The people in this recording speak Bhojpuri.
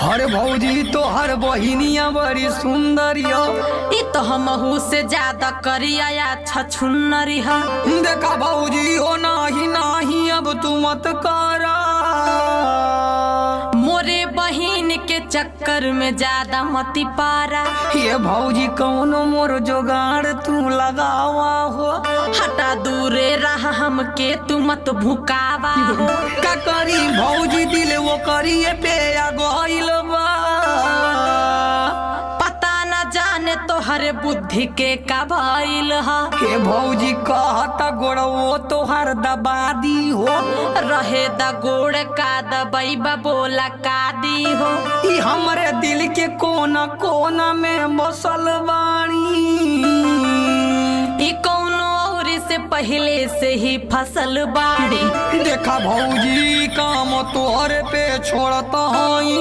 हर भौजी तो हर बहिनिया बड़ी सुंदर यो। ई तो हमहू से ज्यादा करिया या छछुन्नरी है। देखा भौजी हो नाही नाही अब तू मत करा, मोरे बहिन के चक्कर में ज्यादा मती पारा। ये भौजी कौनो मोर जोगाड़ तू लगावा हो। हटा दूरे रहा हमके तू मत भुकावा हो। का करी भौजी दिल वो करिए पे आ गइल बा। पता न जाने तो हरे बुद्धि के का भइल हा। हे भौजी कहता गोड़वो तोहर दबा दी हो। रहे द गोड़ का दबईबा बोला का दी हो। ई हमरे दिल के कोना कोना में बसल बाणी। ई कौनो और से पहले से ही फसल बाड़ी। देखा भौजी काम तोहरे पे छोड़ता हई।